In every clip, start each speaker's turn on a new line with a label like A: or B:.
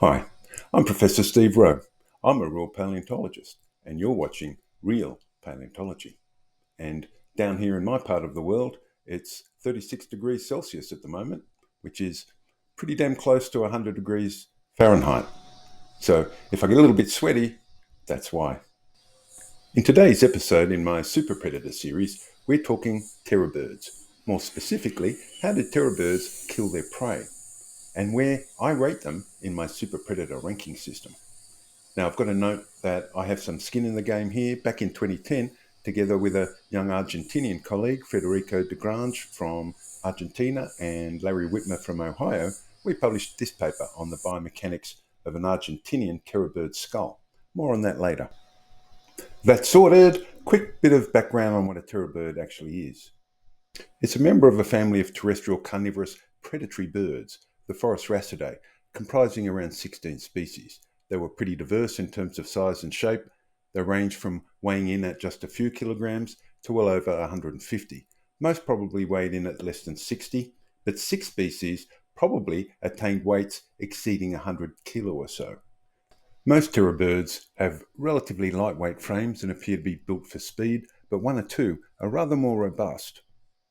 A: Hi, I'm Professor Steve Wroe. I'm a real paleontologist, and you're watching Real Paleontology. And down here in my part of the world, it's 36 degrees Celsius at the moment, which is pretty damn close to 100 degrees Fahrenheit. So if I get a little bit sweaty, that's why. In today's episode in my Super Predator series, we're talking terror birds. More specifically, how do terror birds kill their prey? And where I rate them in my Super Predator ranking system. Now, I've got to note that I have some skin in the game here. Back in 2010, together with a young Argentinian colleague, Federico de Grange from Argentina and Larry Whitmer from Ohio, we published this paper on the biomechanics of an Argentinian terror bird skull. More on that later. That sorted, quick bit of background on what a terror bird actually is. It's a member of a family of terrestrial carnivorous predatory birds, the Phorusrhacidae, comprising around 16 species. They were pretty diverse in terms of size and shape. They range from weighing in at just a few kilograms to well over 150. Most probably weighed in at less than 60, but 6 species probably attained weights exceeding 100 kilo or so. Most terror birds have relatively lightweight frames and appear to be built for speed, but one or two are rather more robust.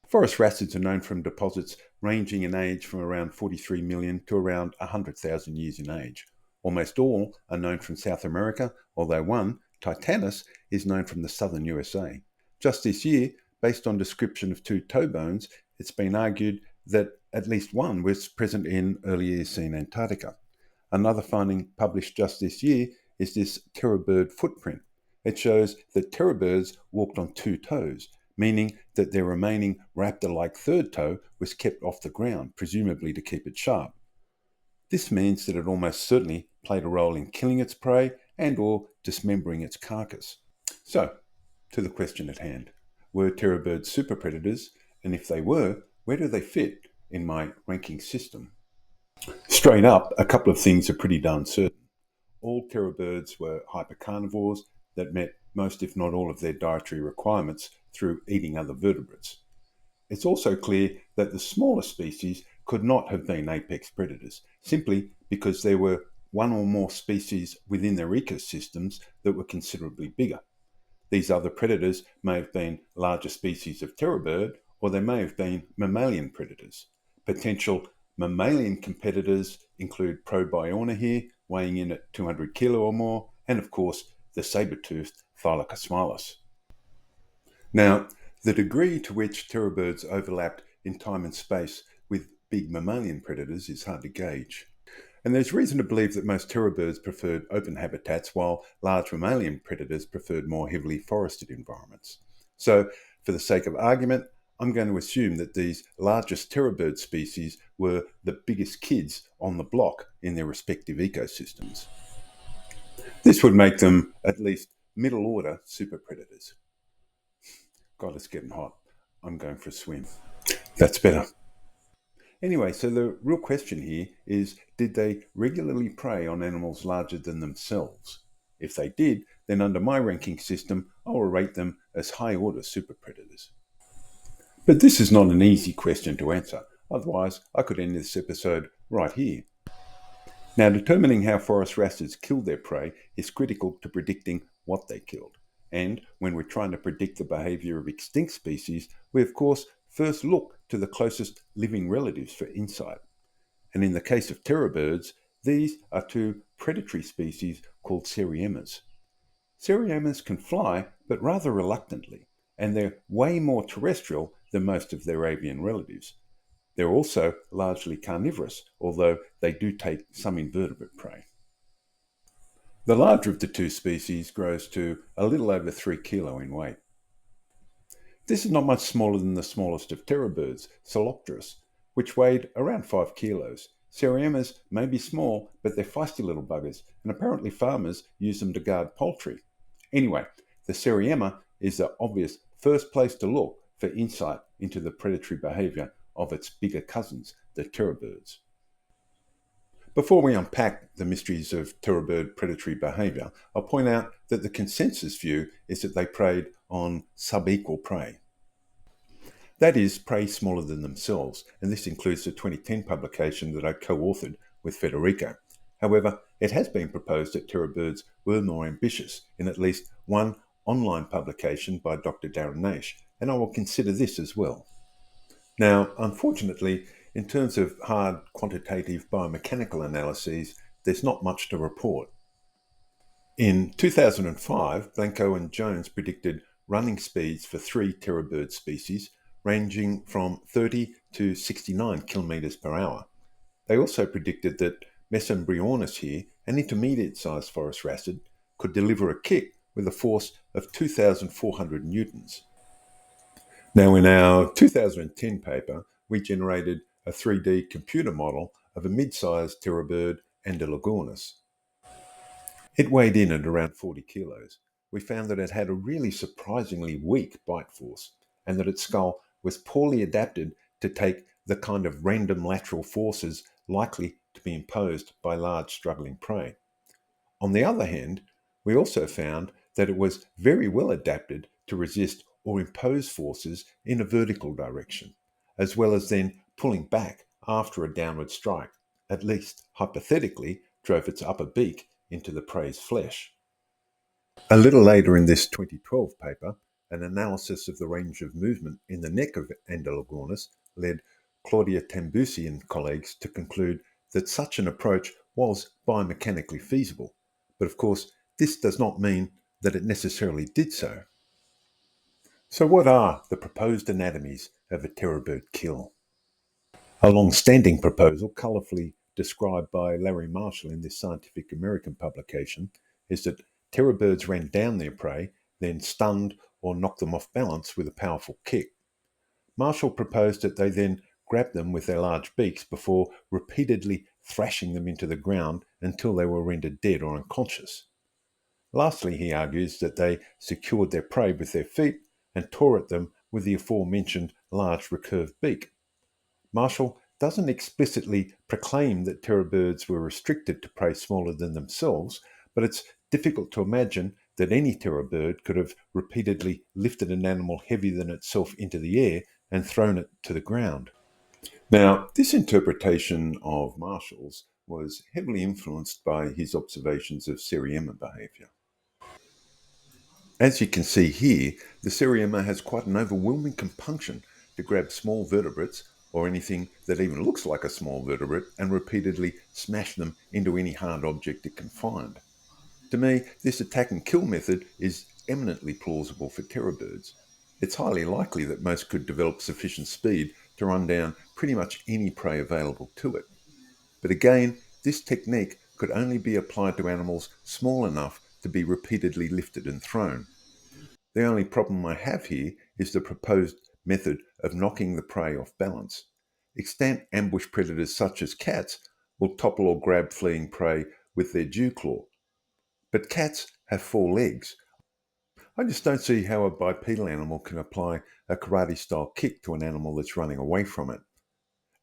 A: Phorusrhacids are known from deposits ranging in age from around 43 million to around 100,000 years in age. Almost all are known from South America, although one, Titanus, is known from the southern USA. Just this year, based on description of 2 toe bones, it's been argued that at least one was present in early Eocene Antarctica. Another finding published just this year is this terror bird footprint. It shows that terror birds walked on 2 toes, meaning that their remaining raptor-like third toe was kept off the ground, presumably to keep it sharp. This means that it almost certainly played a role in killing its prey and or dismembering its carcass. So, to the question at hand. Were terror birds super predators? And if they were, where do they fit in my ranking system? Straight up, a couple of things are pretty darn certain. All terror birds were hypercarnivores that met most, if not all, of their dietary requirements through eating other vertebrates. It's also clear that the smaller species could not have been apex predators, simply because there were one or more species within their ecosystems that were considerably bigger. These other predators may have been larger species of terror bird, or they may have been mammalian predators. Potential mammalian competitors include Probiona here, weighing in at 200 kilo or more, and of course the saber-toothed Thylacosmilus. Now, the degree to which terror birds overlapped in time and space with big mammalian predators is hard to gauge. And there's reason to believe that most terror birds preferred open habitats, while large mammalian predators preferred more heavily forested environments. So, for the sake of argument, I'm going to assume that these largest terror bird species were the biggest kids on the block in their respective ecosystems. This would make them at least middle order super predators. God, it's getting hot. I'm going for a swim. That's better. Anyway, so the real question here is, did they regularly prey on animals larger than themselves? If they did, then under my ranking system, I will rate them as high-order super predators. But this is not an easy question to answer. Otherwise, I could end this episode right here. Now, determining how Phorusrhacids killed their prey is critical to predicting what they killed. And when we're trying to predict the behavior of extinct species, we of course first look to the closest living relatives for insight. And in the case of terror birds, these are 2 predatory species called Cerioemas. Cerioemas can fly, but rather reluctantly, and they're way more terrestrial than most of their avian relatives. They're also largely carnivorous, although they do take some invertebrate prey. The larger of the 2 species grows to a little over 3 kilo in weight. This is not much smaller than the smallest of terror birds, Psilopterus, which weighed around 5 kilos. Cerioemas may be small, but they're feisty little buggers, and apparently farmers use them to guard poultry. Anyway, the Cerioema is the obvious first place to look for insight into the predatory behavior of its bigger cousins, the terror birds. Before we unpack the mysteries of terror bird predatory behavior, I'll point out that the consensus view is that they preyed on subequal prey. That is, prey smaller than themselves, and this includes the 2010 publication that I co-authored with Federico. However, it has been proposed that terror birds were more ambitious in at least one online publication by Dr. Darren Naish, and I will consider this as well. Now, unfortunately, in terms of hard quantitative biomechanical analyses, there's not much to report. In 2005, Blanco and Jones predicted running speeds for 3 terror bird species ranging from 30 to 69 kilometres per hour. They also predicted that Mesembryonis here, an intermediate-sized forest wrassid, could deliver a kick with a force of 2,400 newtons. Now, in our 2010 paper, we generated a 3D computer model of a mid-sized terror bird, Analogues. It weighed in at around 40 kilos. We found that it had a really surprisingly weak bite force, and that its skull was poorly adapted to take the kind of random lateral forces likely to be imposed by large struggling prey. On the other hand, we also found that it was very well adapted to resist or impose forces in a vertical direction, as well as then pulling back after a downward strike, at least hypothetically drove its upper beak into the prey's flesh. A little later in this 2012 paper, an analysis of the range of movement in the neck of Andalogornis led Claudia Tambusi and colleagues to conclude that such an approach was biomechanically feasible. But of course, this does not mean that it necessarily did so. So what are the proposed anatomies of a terror bird kill? A long-standing proposal, colourfully described by Larry Marshall in this Scientific American publication, is that terror birds ran down their prey, then stunned or knocked them off balance with a powerful kick. Marshall proposed that they then grab them with their large beaks before repeatedly thrashing them into the ground until they were rendered dead or unconscious. Lastly, he argues that they secured their prey with their feet and tore at them with the aforementioned large recurved beak. Marshall doesn't explicitly proclaim that terror birds were restricted to prey smaller than themselves, but it's difficult to imagine that any terror bird could have repeatedly lifted an animal heavier than itself into the air and thrown it to the ground. Now, this interpretation of Marshall's was heavily influenced by his observations of Seriema behaviour. As you can see here, the Seriema has quite an overwhelming compunction to grab small vertebrates, or anything that even looks like a small vertebrate, and repeatedly smash them into any hard object it can find. To me, this attack and kill method is eminently plausible for terror birds. It's highly likely that most could develop sufficient speed to run down pretty much any prey available to it. But again, this technique could only be applied to animals small enough to be repeatedly lifted and thrown. The only problem I have here is the proposed method of knocking the prey off balance. Extant ambush predators such as cats will topple or grab fleeing prey with their dew claw. But cats have 4 legs. I just don't see how a bipedal animal can apply a karate-style kick to an animal that's running away from it.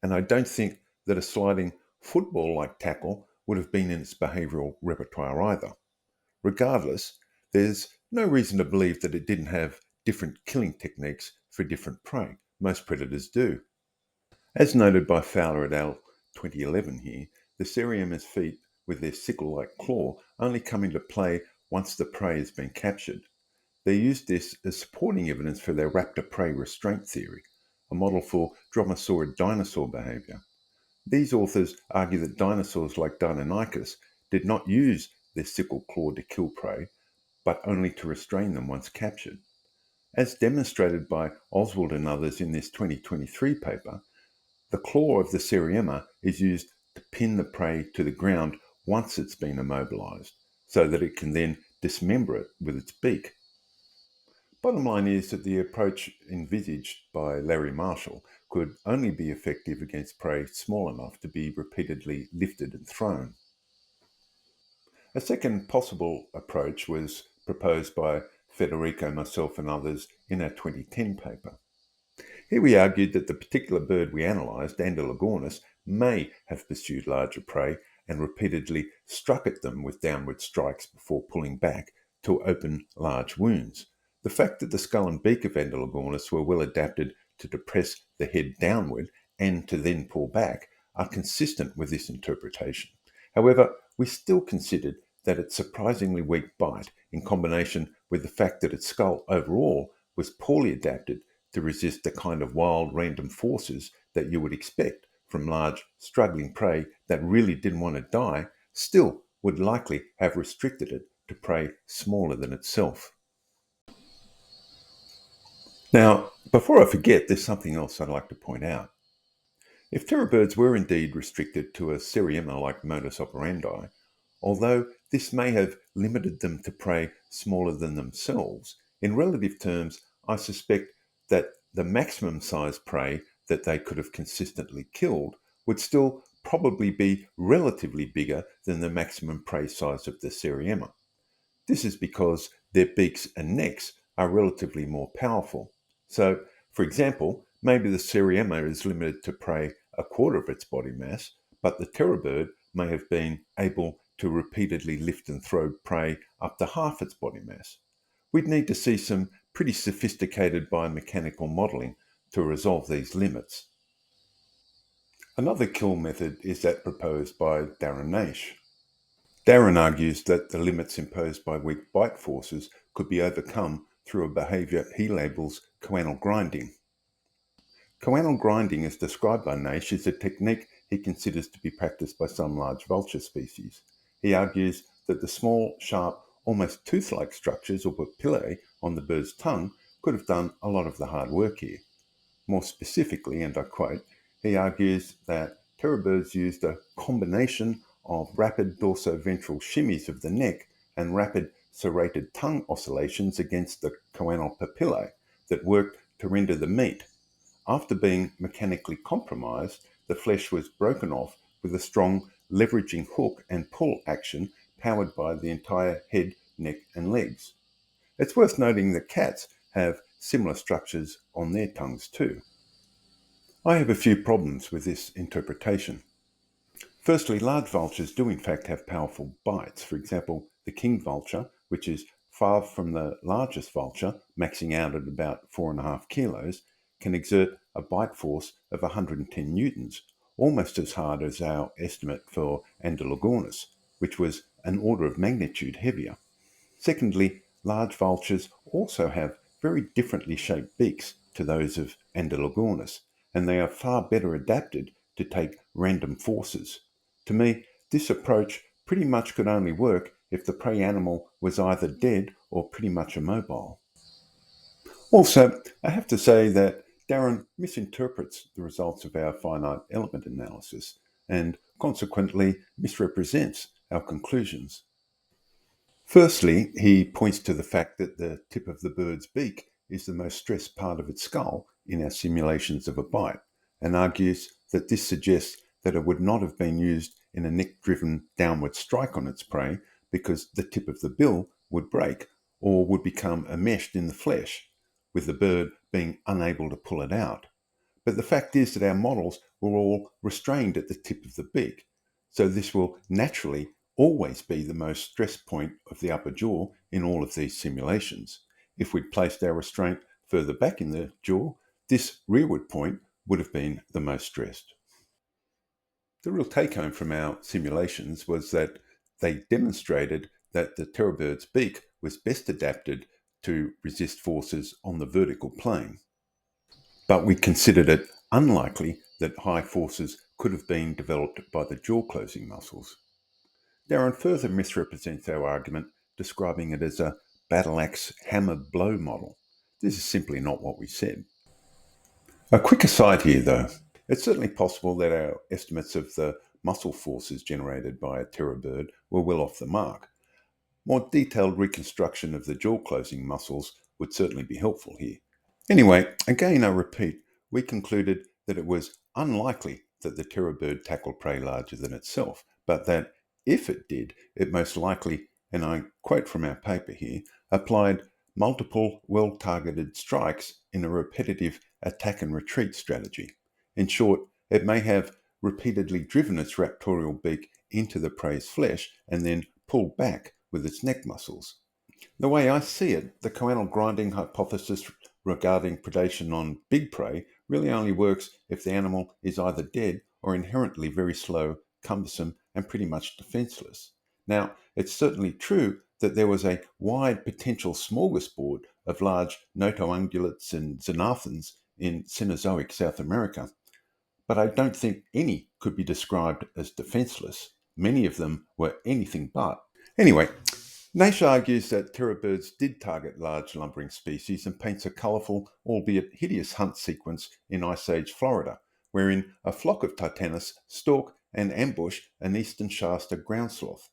A: And I don't think that a sliding football-like tackle would have been in its behavioural repertoire either. Regardless, there's no reason to believe that it didn't have different killing techniques for different prey. Most predators do. As noted by Fowler et al. 2011 here, the Seriema's feet with their sickle-like claw only come into play once the prey has been captured. They used this as supporting evidence for their raptor-prey restraint theory, a model for dromasaurid dinosaur behaviour. These authors argue that dinosaurs like Deinonychus did not use their sickle claw to kill prey, but only to restrain them once captured. As demonstrated by Oswald and others in this 2023 paper, the claw of the Seriema is used to pin the prey to the ground once it's been immobilized, so that it can then dismember it with its beak. Bottom line is that the approach envisaged by Larry Marshall could only be effective against prey small enough to be repeatedly lifted and thrown. A second possible approach was proposed by Federico, myself and others in our 2010 paper. Here we argued that the particular bird we analysed, Andalogornis, may have pursued larger prey and repeatedly struck at them with downward strikes before pulling back to open large wounds. The fact that the skull and beak of Andalogornis were well adapted to depress the head downward and to then pull back are consistent with this interpretation. However, we still considered that its surprisingly weak bite, in combination with the fact that its skull overall was poorly adapted to resist the kind of wild random forces that you would expect from large struggling prey that really didn't want to die, still would likely have restricted it to prey smaller than itself. Now, before I forget, there's something else I'd like to point out. If terror birds were indeed restricted to a seriema-like modus operandi, although this may have limited them to prey smaller than themselves, in relative terms, I suspect that the maximum size prey that they could have consistently killed would still probably be relatively bigger than the maximum prey size of the seriema. This is because their beaks and necks are relatively more powerful. So, for example, maybe the seriema is limited to prey a quarter of its body mass, but the terror bird may have been able to repeatedly lift and throw prey up to half its body mass. We'd need to see some pretty sophisticated biomechanical modelling to resolve these limits. Another kill method is that proposed by Darren Naish. Darren argues that the limits imposed by weak bite forces could be overcome through a behaviour he labels choanal grinding. Choanal grinding, as described by Naish, is a technique he considers to be practiced by some large vulture species. He argues that the small, sharp, almost tooth-like structures or papillae on the bird's tongue could have done a lot of the hard work here. More specifically, and I quote, he argues that terror birds used a combination of rapid dorsoventral shimmies of the neck and rapid serrated tongue oscillations against the choanal papillae that worked to render the meat. After being mechanically compromised, the flesh was broken off with a strong leveraging hook and pull action powered by the entire head, neck, and legs. It's worth noting that cats have similar structures on their tongues too. I have a few problems with this interpretation. Firstly, large vultures do in fact have powerful bites. For example, the king vulture, which is far from the largest vulture, maxing out at about 4.5 kilos, can exert a bite force of 110 newtons, almost as hard as our estimate for Andalogornis, which was an order of magnitude heavier. Secondly, large vultures also have very differently shaped beaks to those of Andalogornis, and they are far better adapted to take random forces. To me, this approach pretty much could only work if the prey animal was either dead or pretty much immobile. Also, I have to say that Darren misinterprets the results of our finite element analysis and consequently misrepresents our conclusions. Firstly, he points to the fact that the tip of the bird's beak is the most stressed part of its skull in our simulations of a bite, and argues that this suggests that it would not have been used in a neck-driven downward strike on its prey because the tip of the bill would break or would become enmeshed in the flesh, with the bird being unable to pull it out. But the fact is that our models were all restrained at the tip of the beak, so this will naturally always be the most stressed point of the upper jaw in all of these simulations. If we'd placed our restraint further back in the jaw, this rearward point would have been the most stressed. The real take-home from our simulations was that they demonstrated that the terror bird's beak was best adapted to resist forces on the vertical plane. But we considered it unlikely that high forces could have been developed by the jaw-closing muscles. Darren further misrepresents our argument, describing it as a battle axe hammer blow model. This is simply not what we said. A quick aside here, though. It's certainly possible that our estimates of the muscle forces generated by a terror bird were well off the mark. More detailed reconstruction of the jaw-closing muscles would certainly be helpful here. Anyway, again I repeat, we concluded that it was unlikely that the terror bird tackled prey larger than itself, but that if it did, it most likely, and I quote from our paper here, applied multiple well-targeted strikes in a repetitive attack and retreat strategy. In short, it may have repeatedly driven its raptorial beak into the prey's flesh and then pulled back with its neck muscles. The way I see it, the choanal grinding hypothesis regarding predation on big prey really only works if the animal is either dead or inherently very slow, cumbersome, and pretty much defenseless. Now, it's certainly true that there was a wide potential smorgasbord of large notoungulates and xenarthans in Cenozoic South America, but I don't think any could be described as defenseless. Many of them were anything but. Anyway, Nash argues that terror birds did target large lumbering species and paints a colourful, albeit hideous hunt sequence in Ice Age Florida, wherein a flock of Titanus stalk and ambush an eastern Shasta ground sloth.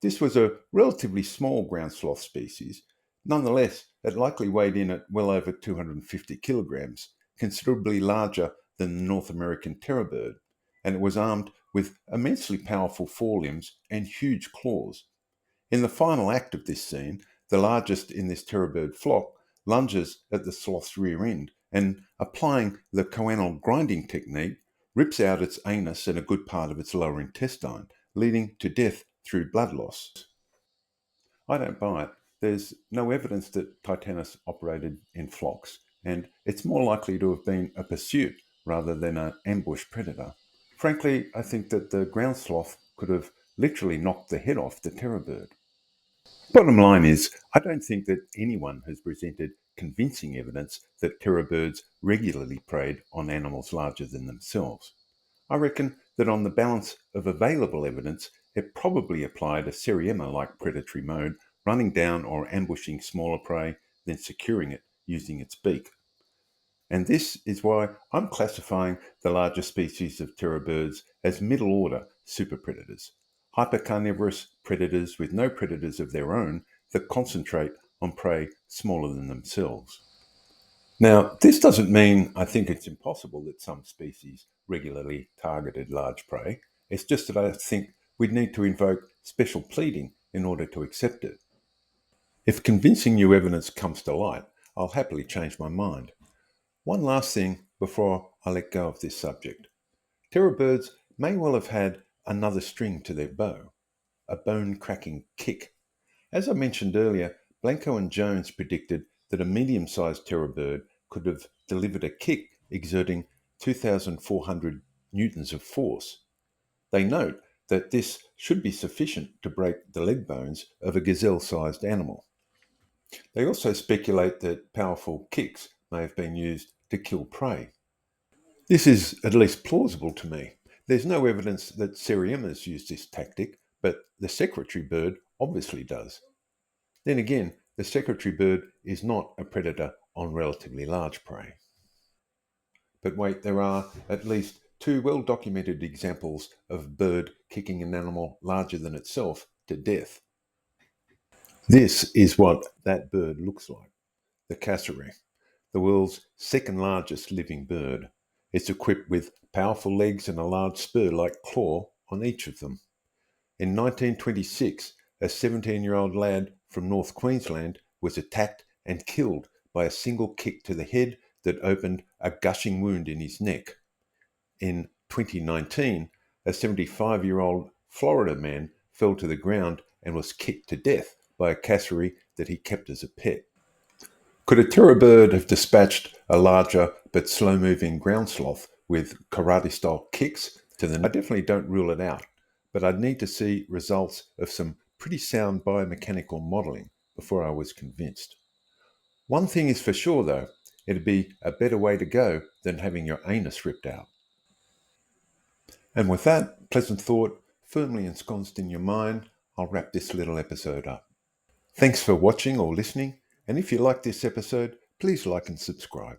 A: This was a relatively small ground sloth species. Nonetheless, it likely weighed in at well over 250 kilograms, considerably larger than the North American terror bird, and it was armed with immensely powerful forelimbs and huge claws. In the final act of this scene, the largest in this terror bird flock lunges at the sloth's rear end and, applying the choanal grinding technique, rips out its anus and a good part of its lower intestine, leading to death through blood loss. I don't buy it. There's no evidence that Titanus operated in flocks, and it's more likely to have been a pursuit rather than an ambush predator. Frankly, I think that the ground sloth could have literally knocked the head off the terror bird. Bottom line is, I don't think that anyone has presented convincing evidence that terror birds regularly preyed on animals larger than themselves. I reckon that on the balance of available evidence, it probably applied a Seriema-like predatory mode, running down or ambushing smaller prey, then securing it using its beak. And this is why I'm classifying the larger species of terror birds as middle-order superpredators, hypercarnivorous predators with no predators of their own that concentrate on prey smaller than themselves. Now, this doesn't mean I think it's impossible that some species regularly targeted large prey. It's just that I think we'd need to invoke special pleading in order to accept it. If convincing new evidence comes to light, I'll happily change my mind. One last thing before I let go of this subject. Terror birds may well have had another string to their bow, a bone-cracking kick. As I mentioned earlier, Blanco and Jones predicted that a medium-sized terror bird could have delivered a kick exerting 2,400 newtons of force. They note that this should be sufficient to break the leg bones of a gazelle-sized animal. They also speculate that powerful kicks may have been used to kill prey. This is at least plausible to me. There's no evidence that Seriemas used this tactic, but the secretary bird obviously does. Then again, the secretary bird is not a predator on relatively large prey. But wait, there are at least two well-documented examples of a bird kicking an animal larger than itself to death. This is what that bird looks like, the cassowary, the world's second largest living bird. It's equipped with powerful legs and a large spur-like claw on each of them. In 1926, a 17-year-old lad from North Queensland was attacked and killed by a single kick to the head that opened a gushing wound in his neck. In 2019, a 75-year-old Florida man fell to the ground and was kicked to death by a cassowary that he kept as a pet. Could a terror bird have dispatched a larger but slow-moving ground sloth with karate-style kicks to the neck? I definitely don't rule it out, but I'd need to see results of some pretty sound biomechanical modelling before I was convinced. One thing is for sure, though, it'd be a better way to go than having your anus ripped out. And with that pleasant thought firmly ensconced in your mind, I'll wrap this little episode up. Thanks for watching or listening, and if you like this episode, please like and subscribe.